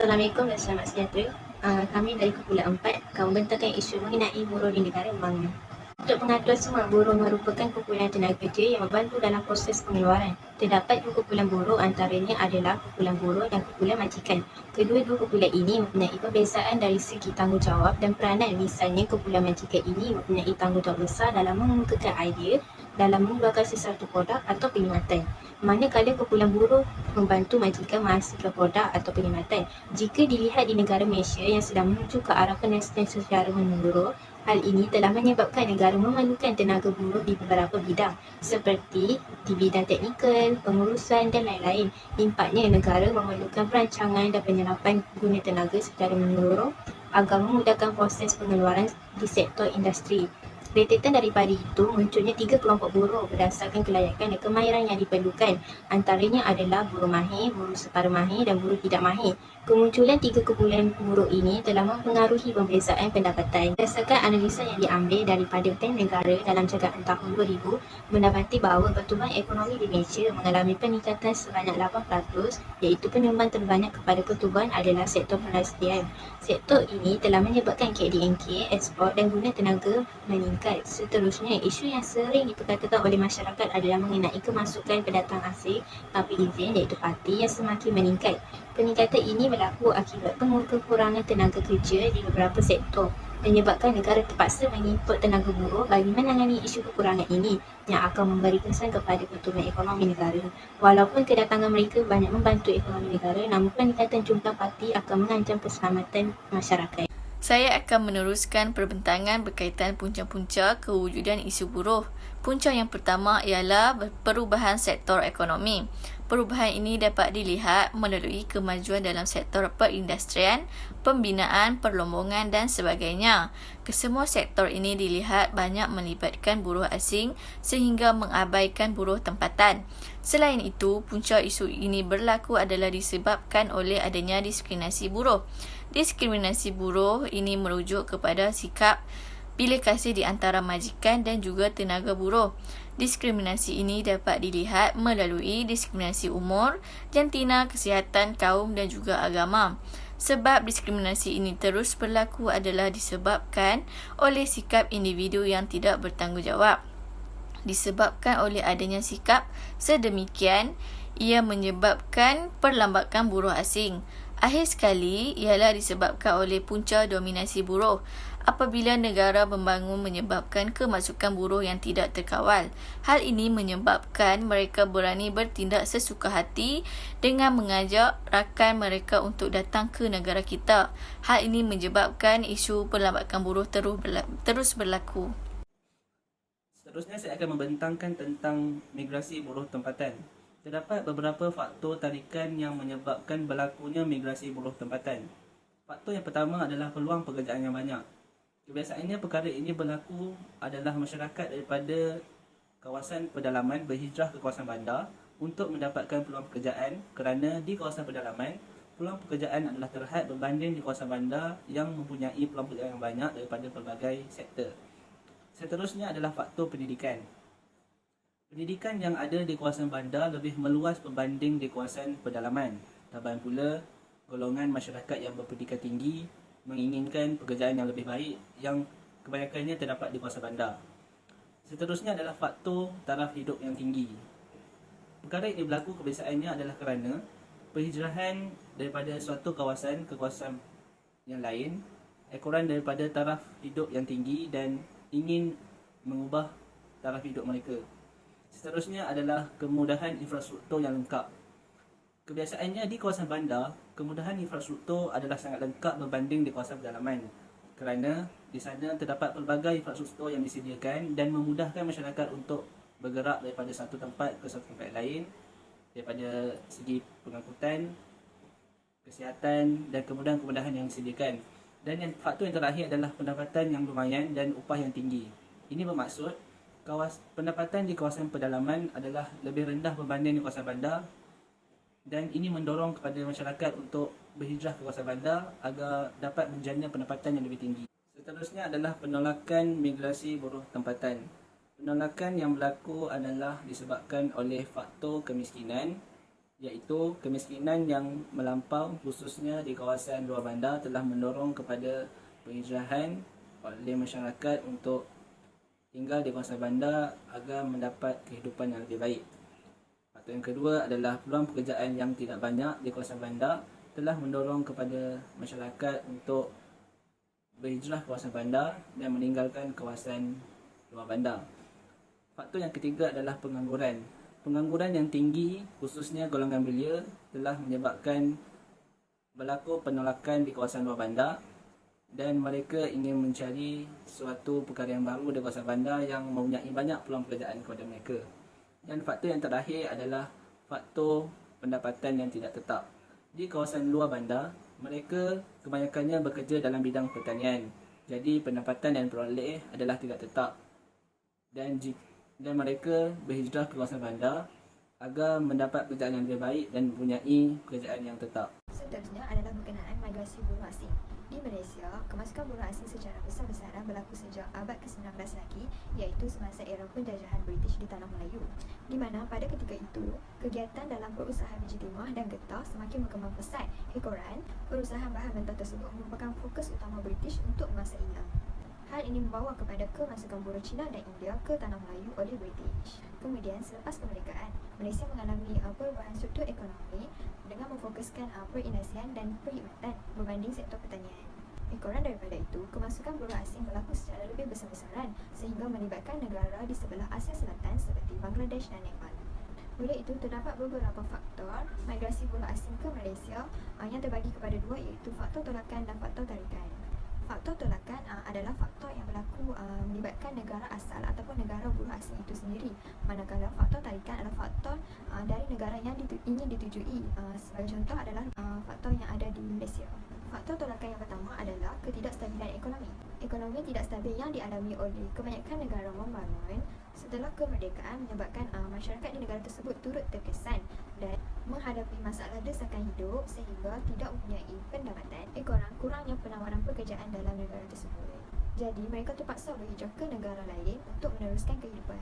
Assalamualaikum dan selamat sejahtera. Kami dari Kumpulan 4 akan membentangkan isu mengenai buruh di negara mana. Untuk pengaturan semua, buruh merupakan kumpulan tenaga kerja yang membantu dalam proses pengeluaran. Terdapat dua kumpulan buruh, antaranya adalah kumpulan buruh dan kumpulan majikan. Kedua-dua kumpulan ini mempunyai perbezaan dari segi tanggungjawab dan peranan. Misalnya, kumpulan majikan ini mempunyai tanggungjawab besar dalam mengemukakan idea, dalam mengeluarkan sesuatu produk atau perkhidmatan. Manakala kumpulan buruh membantu majikan menghasilkan produk atau perkhidmatan. Jika dilihat di negara Malaysia yang sedang menuju ke arah penyelesaian secara menyeluruh, hal ini telah menyebabkan negara memerlukan tenaga buruh di beberapa bidang seperti di bidang teknikal, pengurusan dan lain-lain. Impaknya negara memerlukan perancangan dan penyerapan guna tenaga secara menyeluruh agar memudahkan proses pengeluaran di sektor industri. Rentetan daripada itu, munculnya 3 kelompok buruh berdasarkan kelayakan dan kemahiran yang diperlukan. Antaranya adalah buruh mahir, buruh setara mahir dan buruh tidak mahir. Kemunculan 3 kumpulan buruh ini telah mempengaruhi pembezaan pendapatan. Berdasarkan analisa yang diambil daripada Bank Negara dalam jagaan tahun 2000, mendapati bahawa pertumbuhan ekonomi di Malaysia mengalami peningkatan sebanyak 8%, iaitu penyumbang terbanyak kepada pertumbuhan adalah sektor perindustrian. Sektor ini telah menyebabkan KDNK, ekspor dan guna tenaga meningkat. Seterusnya, isu yang sering diperkatakan oleh masyarakat adalah mengenai kemasukan pendatang asing tanpa izin, iaitu parti yang semakin meningkat. Peningkatan ini berlaku akibat kekurangan tenaga kerja di beberapa sektor, menyebabkan negara terpaksa mengimport tenaga buruh bagi menangani isu kekurangan ini yang akan memberi kesan kepada pertumbuhan ekonomi negara. Walaupun kedatangan mereka banyak membantu ekonomi negara, namun peningkatan jumlah parti akan mengancam keselamatan masyarakat. Saya akan meneruskan perbincangan berkaitan punca-punca kewujudan isu buruh. Punca yang pertama ialah perubahan sektor ekonomi. Perubahan ini dapat dilihat melalui kemajuan dalam sektor perindustrian, pembinaan, perlombongan dan sebagainya. Kesemua sektor ini dilihat banyak melibatkan buruh asing sehingga mengabaikan buruh tempatan. Selain itu, punca isu ini berlaku adalah disebabkan oleh adanya diskriminasi buruh. Diskriminasi buruh ini merujuk kepada sikap pilih kasih di antara majikan dan juga tenaga buruh. Diskriminasi ini dapat dilihat melalui diskriminasi umur, jantina, kesihatan, kaum dan juga agama. Sebab diskriminasi ini terus berlaku adalah disebabkan oleh sikap individu yang tidak bertanggungjawab. Disebabkan oleh adanya sikap sedemikian, ia menyebabkan perlambatan buruh asing. Akhir sekali ialah disebabkan oleh punca dominasi buruh. Apabila negara membangun menyebabkan kemasukan buruh yang tidak terkawal. Hal ini menyebabkan mereka berani bertindak sesuka hati dengan mengajak rakan mereka untuk datang ke negara kita. Hal ini menyebabkan isu perlambatan buruh terus berlaku. Seterusnya saya akan membentangkan tentang migrasi buruh tempatan. Terdapat beberapa faktor tarikan yang menyebabkan berlakunya migrasi buruh tempatan. Faktor yang pertama adalah peluang pekerjaan yang banyak. Kebiasaannya perkara ini berlaku adalah masyarakat daripada kawasan pedalaman berhijrah ke kawasan bandar untuk mendapatkan peluang pekerjaan kerana di kawasan pedalaman, peluang pekerjaan adalah terhad berbanding di kawasan bandar yang mempunyai peluang pekerjaan yang banyak daripada pelbagai sektor. Seterusnya adalah faktor pendidikan. Pendidikan yang ada di kawasan bandar lebih meluas berbanding di kawasan pedalaman. Tambah pula, golongan masyarakat yang berpendidikan tinggi menginginkan pekerjaan yang lebih baik yang kebanyakannya terdapat di kawasan bandar. Seterusnya adalah faktor taraf hidup yang tinggi. Perkara ini berlaku kebiasaannya adalah kerana perhijrahan daripada suatu kawasan ke kawasan yang lain, ekoran daripada taraf hidup yang tinggi dan ingin mengubah taraf hidup mereka. Seterusnya adalah kemudahan infrastruktur yang lengkap. Kebiasaannya di kawasan bandar, kemudahan infrastruktur adalah sangat lengkap berbanding di kawasan pedalaman kerana di sana terdapat pelbagai infrastruktur yang disediakan dan memudahkan masyarakat untuk bergerak daripada satu tempat ke satu tempat lain daripada segi pengangkutan, kesihatan dan kemudahan-kemudahan yang disediakan. Dan faktor yang terakhir adalah pendapatan yang lumayan dan upah yang tinggi. Ini bermaksud pendapatan di kawasan pedalaman adalah lebih rendah berbanding di kawasan bandar dan ini mendorong kepada masyarakat untuk berhijrah ke kawasan bandar agar dapat menjana pendapatan yang lebih tinggi. Seterusnya adalah penolakan migrasi buruh tempatan. Penolakan yang berlaku adalah disebabkan oleh faktor kemiskinan iaitu kemiskinan yang melampau khususnya di kawasan luar bandar telah mendorong kepada penghijrahan oleh masyarakat untuk tinggal di kawasan bandar agar mendapat kehidupan yang lebih baik. Faktor yang kedua adalah peluang pekerjaan yang tidak banyak di kawasan bandar telah mendorong kepada masyarakat untuk berhijrah ke kawasan bandar dan meninggalkan kawasan luar bandar. Faktor yang ketiga adalah pengangguran. Pengangguran yang tinggi, khususnya golongan belia, telah menyebabkan berlaku penolakan di kawasan luar bandar dan mereka ingin mencari suatu perkara yang baru di kawasan bandar yang mempunyai banyak peluang pekerjaan kepada mereka. Dan faktor yang terakhir adalah faktor pendapatan yang tidak tetap. Di kawasan luar bandar, mereka kebanyakannya bekerja dalam bidang pertanian. Jadi pendapatan yang diperoleh adalah tidak tetap. Dan mereka berhijrah ke kawasan bandar agar mendapat pekerjaan yang lebih baik dan mempunyai pekerjaan yang tetap. Seterusnya adalah berkenaan migrasi buruh asing. Di Malaysia, kemasukan buruh asing secara besar-besaran berlaku sejak abad ke-19 lagi, iaitu semasa era penjajahan British di Tanah Melayu, di mana pada ketika itu, kegiatan dalam perusahaan biji timah dan getah semakin berkembang pesat. Ekoran, perusahaan bahan mentah tersebut merupakan fokus utama British untuk masa ini. Hal ini membawa kepada kemasukan buruh Cina dan India ke Tanah Melayu oleh British. Kemudian, selepas kemerdekaan, Malaysia mengalami perubahan struktur ekonomi dengan memfokuskan perindustrian dan perkhidmatan berbanding sektor pertanian. Ekoran daripada itu, kemasukan buruh asing berlaku secara lebih besar-besaran sehingga melibatkan negara di sebelah Asia Selatan seperti Bangladesh dan Nepal. Oleh itu, terdapat beberapa faktor migrasi buruh asing ke Malaysia yang terbagi kepada dua, iaitu faktor tolakan dan faktor tarikan. Faktor tolakan adalah faktor yang berlaku melibatkan negara asal ataupun negara buruh asing itu sendiri, manakala faktor tarikan adalah faktor dari negara yang ingin ditujui. Sebagai contoh adalah faktor yang ada di Malaysia. Faktor tolakan yang pertama adalah ketidakstabilan ekonomi. Ekonomi tidak stabil yang dialami oleh kebanyakan negara membangun setelah kemerdekaan menyebabkan masyarakat di negara tersebut turut terkesan dan menghadapi masalah desakan hidup sehingga tidak mempunyai pendapatan. Ekoran, kurangnya penawaran pekerjaan dalam negara tersebut. Jadi mereka terpaksa berhijrah ke negara lain untuk meneruskan kehidupan.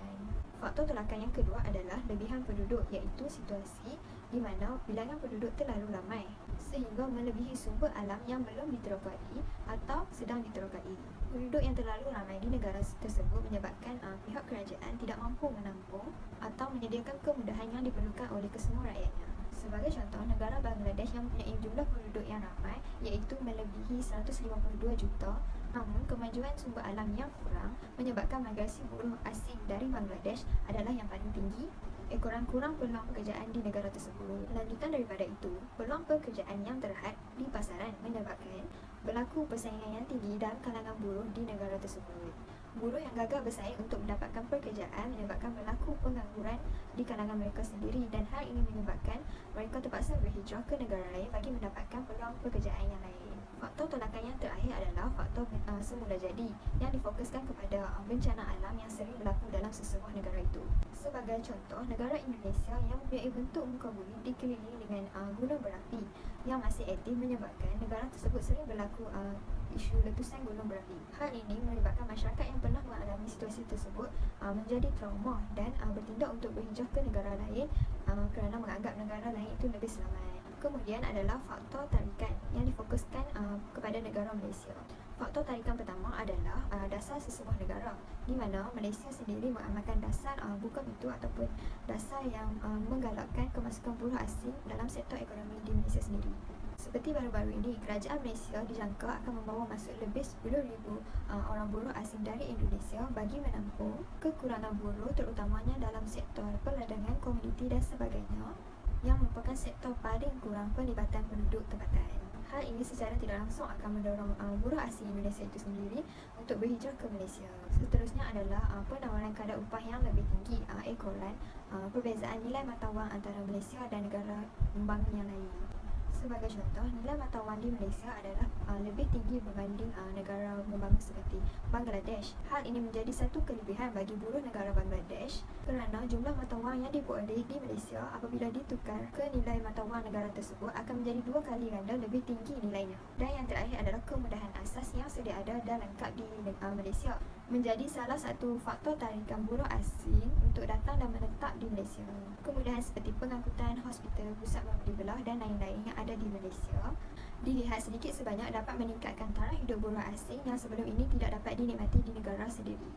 Faktor tolakan yang kedua adalah lebihan penduduk, iaitu situasi di mana bilangan penduduk terlalu ramai sehingga melebihi sumber alam yang belum diterokai atau sedang diterokai. Penduduk yang terlalu ramai di negara tersebut menyebabkan pihak kerajaan tidak mampu menampung atau menyediakan kemudahan yang diperlukan oleh kesemua rakyatnya. Sebagai contoh, negara Bangladesh yang mempunyai jumlah penduduk yang ramai iaitu melebihi 152 juta, namun kemajuan sumber alam yang kurang menyebabkan migrasi buruh asing dari Bangladesh adalah yang paling tinggi. Ekoran, kurang peluang pekerjaan di negara tersebut. Lanjutan daripada itu, peluang pekerjaan yang terhad di pasaran menyebabkan berlaku persaingan yang tinggi dalam kalangan buruh di negara tersebut. Buruh yang gagal bersaing untuk mendapatkan pekerjaan menyebabkan berlaku pengangguran di kalangan mereka sendiri dan hal ini menyebabkan mereka terpaksa berhijrah ke negara lain bagi mendapatkan peluang pekerjaan yang lain. Faktor tolakan yang terakhir adalah faktor semula jadi yang difokuskan kepada bencana alam yang sering berlaku dalam sesebuah negara itu. Sebagai contoh, negara Indonesia yang mempunyai bentuk muka bumi dikelilingi dengan gunung berapi yang masih aktif menyebabkan negara tersebut sering berlaku isu letusan gunung berapi. Hal ini menyebabkan masyarakat yang pernah mengalami situasi tersebut menjadi trauma dan bertindak untuk berhijrah ke negara lain kerana menganggap negara lain itu lebih selamat. Kemudian adalah faktor tarikan yang difokuskan kepada negara Malaysia. Faktor tarikan pertama adalah dasar sesebuah negara, di mana Malaysia sendiri mengamalkan dasar buka pintu ataupun dasar yang menggalakkan kemasukan buruh asing dalam sektor ekonomi di Malaysia sendiri. Seperti baru-baru ini, kerajaan Malaysia dijangka akan membawa masuk lebih 10,000 orang buruh asing dari Indonesia bagi menampung kekurangan buruh terutamanya dalam sektor perdagangan, komoditi dan sebagainya yang merupakan sektor paling kurang pelibatan penduduk tempatan. Hal ini secara tidak langsung akan mendorong buruh asing Indonesia itu sendiri untuk berhijrah ke Malaysia. Seterusnya adalah penawaran kadar upah yang lebih tinggi, ekoran, perbezaan nilai mata wang antara Malaysia dan negara membangun yang lain. Sebagai contoh, nilai mata wang di Malaysia adalah lebih tinggi berbanding negara membangun seperti Bangladesh. Hal ini menjadi satu kelebihan bagi buruh negara Bangladesh kerana jumlah mata wang yang diperoleh di Malaysia apabila ditukar ke nilai mata wang negara tersebut akan menjadi 2 kali ganda lebih tinggi nilainya. Dan yang terakhir adalah kemudahan asas yang sedia ada dan lengkap di Malaysia menjadi salah satu faktor tarikan buruh asing untuk datang dan menetap di Malaysia. Kemudahan seperti pengangkutan, hospital, pusat membeli belah dan lain-lain yang ada di Malaysia dilihat sedikit sebanyak dapat meningkatkan taraf hidup buruh asing yang sebelum ini tidak dapat dinikmati di negara sendiri.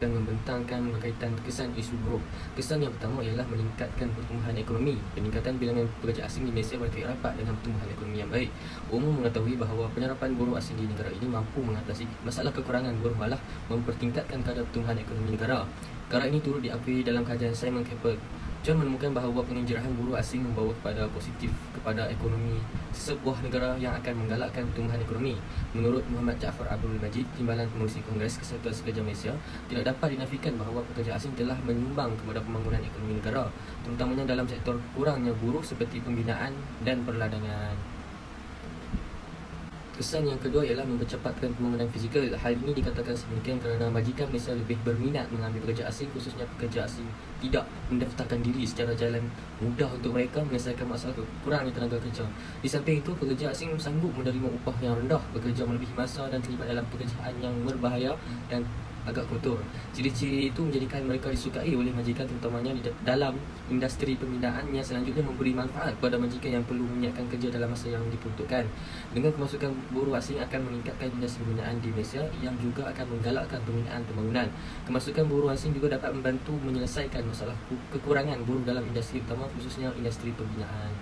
Dan membentangkan berkaitan kesan isu buruh. Kesan yang pertama ialah meningkatkan pertumbuhan ekonomi. Peningkatan bilangan pekerja asing di Malaysia berkait rapat dengan pertumbuhan ekonomi yang baik. Umum mengetahui bahawa penyerapan buruh asing di negara ini mampu mengatasi masalah kekurangan buruh malah mempertingkatkan kadar pertumbuhan ekonomi negara. Perkara ini turut diakui dalam kajian Simon Campbell. John menemukan bahawa penginjerahan buruh asing membawa kepada positif kepada ekonomi sebuah negara yang akan menggalakkan pertumbuhan ekonomi. Menurut Muhammad Jaafar Abdul Majid, Timbalan Pengurusi Kongres Kesatuan Sekerja Malaysia, tidak dapat dinafikan bahawa pekerja asing telah menyumbang kepada pembangunan ekonomi negara, terutamanya dalam sektor kurangnya buruh seperti pembinaan dan perladangan. Kesan yang kedua ialah mempercepatkan pembangunan fizikal. Hal ini dikatakan sedemikian kerana majikan Malaysia lebih berminat mengambil pekerja asing, khususnya pekerja asing tidak mendaftarkan diri secara jalan mudah untuk mereka menyelesaikan masalah kurangnya tenaga kerja. Di samping itu, pekerja asing sanggup menerima upah yang rendah, bekerja melebihi masa dan terlibat dalam pekerjaan yang berbahaya dan agak kotor. Ciri-ciri itu menjadikan mereka disukai oleh majikan, terutamanya di dalam industri pembinaan yang selanjutnya memberi manfaat kepada majikan yang perlu menyiapkan kerja dalam masa yang diperuntukkan. Dengan kemasukan buruh asing akan meningkatkan industri pembinaan di Malaysia yang juga akan menggalakkan pembinaan pembangunan. Kemasukan buruh asing juga dapat membantu menyelesaikan masalah kekurangan buruh dalam industri utama, khususnya industri pembinaan.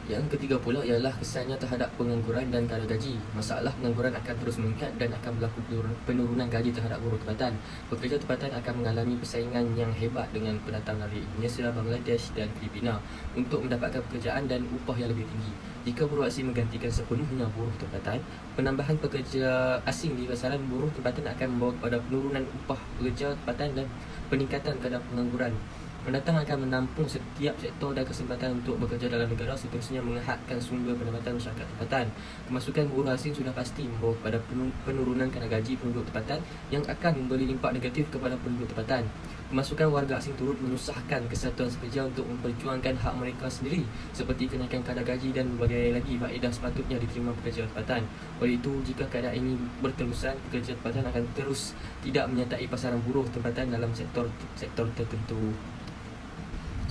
Yang ketiga pula ialah kesannya terhadap pengangguran dan kadar gaji. Masalah pengangguran akan terus meningkat dan akan berlaku penurunan gaji terhadap buruh tempatan. Pekerja tempatan akan mengalami persaingan yang hebat dengan pendatang dari Indonesia, Bangladesh dan Filipina untuk mendapatkan pekerjaan dan upah yang lebih tinggi. Jika buruh asing menggantikan sepenuhnya buruh tempatan, penambahan pekerja asing di pasaran buruh tempatan akan membawa kepada penurunan upah pekerja tempatan dan peningkatan kadar pengangguran. Pendatang akan menampung setiap sektor dan kesempatan untuk bekerja dalam negara, seterusnya mengehadkan sumber pendapatan masyarakat tempatan. Kemasukan buruh asing sudah pasti membawa kepada penurunan kadar gaji penduduk tempatan yang akan memberi impak negatif kepada penduduk tempatan. Kemasukan warga asing turut menyusahkan kesatuan sekerja untuk memperjuangkan hak mereka sendiri, seperti kenaikan kadar gaji dan berbagai lagi faedah sepatutnya diterima pekerja tempatan. Oleh itu, jika keadaan ini berterusan, pekerja tempatan akan terus tidak menyertai pasaran buruh tempatan dalam sektor tertentu.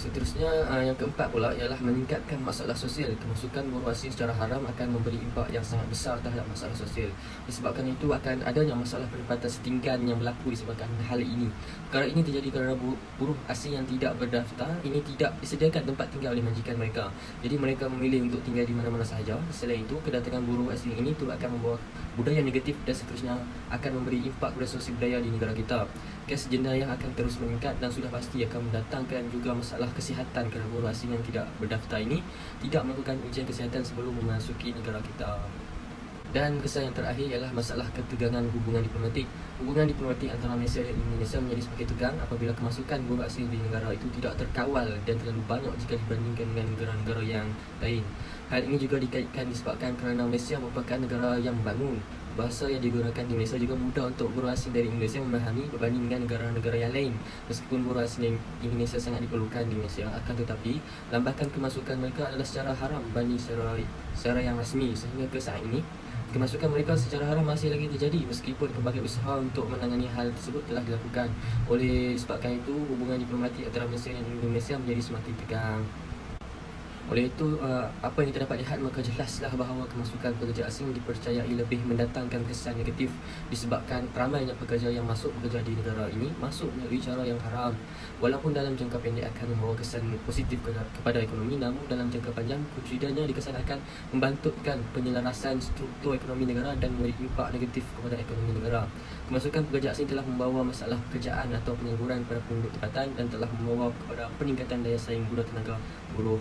Seterusnya, yang keempat pula ialah meningkatkan masalah sosial. Kemasukan buruh asing secara haram akan memberi impak yang sangat besar terhadap masalah sosial. Disebabkan itu akan adanya masalah penempatan setinggan yang berlaku disebabkan hal ini. Perkara ini terjadi kerana buruh asing yang tidak berdaftar ini tidak disediakan tempat tinggal oleh majikan mereka. Jadi mereka memilih untuk tinggal di mana-mana sahaja. Selain itu, kedatangan buruh asing ini turut akan membawa budaya negatif dan seterusnya akan memberi impak kepada sosial budaya di negara kita. Kes jenayah akan terus meningkat dan sudah pasti akan mendatangkan juga masalah kesihatan kerana buruh asing yang tidak berdaftar ini tidak melakukan ujian kesihatan sebelum memasuki negara kita. Dan kesan yang terakhir ialah masalah ketegangan hubungan diplomatik. Hubungan diplomatik antara Malaysia dan Indonesia menjadi semakin tegang apabila kemasukan buruh asing di negara itu tidak terkawal dan terlalu banyak jika dibandingkan dengan negara-negara yang lain. Hal ini juga dikaitkan disebabkan kerana Malaysia merupakan negara yang membangun. Bahasa yang digunakan di Malaysia juga mudah untuk buruh asing dari Indonesia memahami berbanding dengan negara-negara yang lain. Meskipun buruh asing Indonesia sangat diperlukan di Malaysia, akan tetapi lambakan kemasukan mereka adalah secara haram berbanding secara yang rasmi. Sehingga ke saat ini, kemasukan mereka secara haram masih lagi terjadi meskipun pelbagai usaha untuk menangani hal tersebut telah dilakukan. Oleh sebabkan itu, hubungan diplomatik antara Malaysia dan Indonesia menjadi semakin tegang. Oleh itu, apa yang terdapat lihat maka jelaslah bahawa kemasukan pekerja asing dipercayai lebih mendatangkan kesan negatif disebabkan ramainya pekerja yang masuk bekerja di negara ini masuk melalui cara yang haram. Walaupun dalam jangka pendek akan membawa kesan positif kepada ekonomi, namun dalam jangka panjang kewujudannya dikesan akan membantutkan penyelarasan struktur ekonomi negara dan memberi impak negatif kepada ekonomi negara. Kemasukan pekerja asing telah membawa masalah pekerjaan atau pengangguran pada penduduk tempatan dan telah membawa kepada peningkatan daya saing guna tenaga buruh.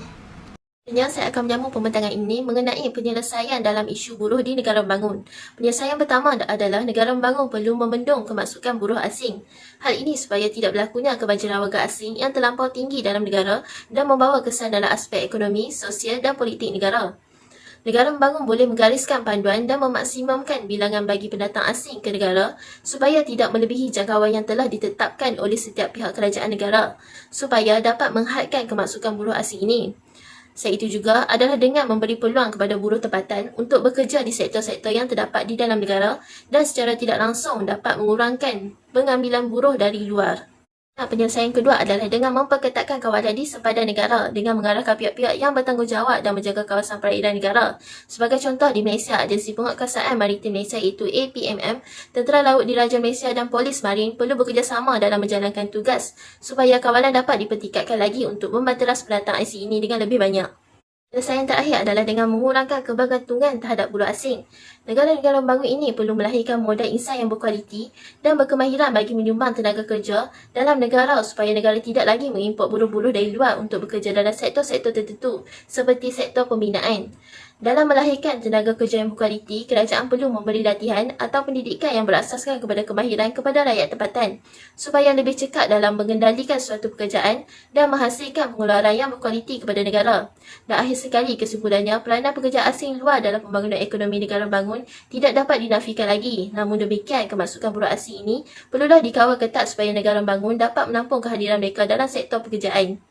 Selanjutnya, saya akan menyambung pembincangan ini mengenai penyelesaian dalam isu buruh di negara membangun. Penyelesaian pertama adalah negara membangun perlu membendung kemasukan buruh asing. Hal ini supaya tidak berlakunya kebanjiran warga asing yang terlampau tinggi dalam negara dan membawa kesan dalam aspek ekonomi, sosial dan politik negara. Negara membangun boleh menggariskan panduan dan memaksimumkan bilangan bagi pendatang asing ke negara supaya tidak melebihi jangkauan yang telah ditetapkan oleh setiap pihak kerajaan negara supaya dapat menghadkan kemasukan buruh asing ini. Selain itu juga adalah dengan memberi peluang kepada buruh tempatan untuk bekerja di sektor-sektor yang terdapat di dalam negara dan secara tidak langsung dapat mengurangkan pengambilan buruh dari luar. Penyelesaian kedua adalah dengan memperketatkan kawalan di sempadan negara dengan mengarahkan pihak-pihak yang bertanggungjawab dan menjaga kawasan perairan negara. Sebagai contoh, di Malaysia, Agensi Penguatkuasaan Maritim Malaysia iaitu APMM, Tentera Laut Diraja Malaysia dan Polis Marin perlu bekerjasama dalam menjalankan tugas supaya kawalan dapat dipertingkatkan lagi untuk membanteras pendatang asing ini dengan lebih banyak. Penyelesaian terakhir adalah dengan mengurangkan kebergantungan terhadap buruh asing. Negara-negara membangun ini perlu melahirkan modal insan yang berkualiti dan berkemahiran bagi menyumbang tenaga kerja dalam negara supaya negara tidak lagi mengimport buruh-buruh dari luar untuk bekerja dalam sektor-sektor tertentu seperti sektor pembinaan. Dalam melahirkan tenaga kerja yang berkualiti, kerajaan perlu memberi latihan atau pendidikan yang berasaskan kepada kemahiran kepada rakyat tempatan supaya lebih cekap dalam mengendalikan suatu pekerjaan dan menghasilkan pengeluaran yang berkualiti kepada negara. Dan akhir sekali, kesimpulannya, peranan pekerja asing luar dalam pembangunan ekonomi negara bangun tidak dapat dinafikan lagi. Namun demikian, kemasukan buruh asing ini perlulah dikawal ketat supaya negara bangun dapat menampung kehadiran mereka dalam sektor pekerjaan.